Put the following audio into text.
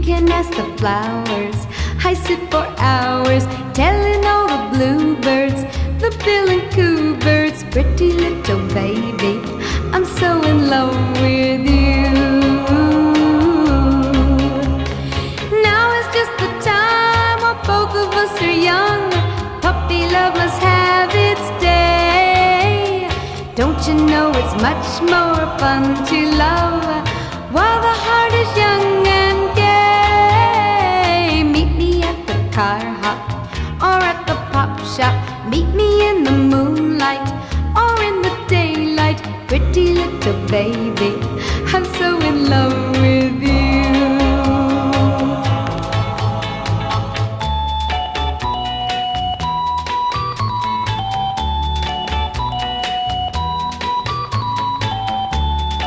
can ask the flowers. I sit for hours telling all the bluebirds, the bill and coo birds, pretty little baby, I'm so in love with you. Now is just the time while both of us are young. Puppy love must have its day. Don't you know it's much more fun to love while the heart is young and gay? Meet me at the car hop or at the pop shop. Meet me in the moonlight or in the daylight. Pretty little baby, I'm so in love with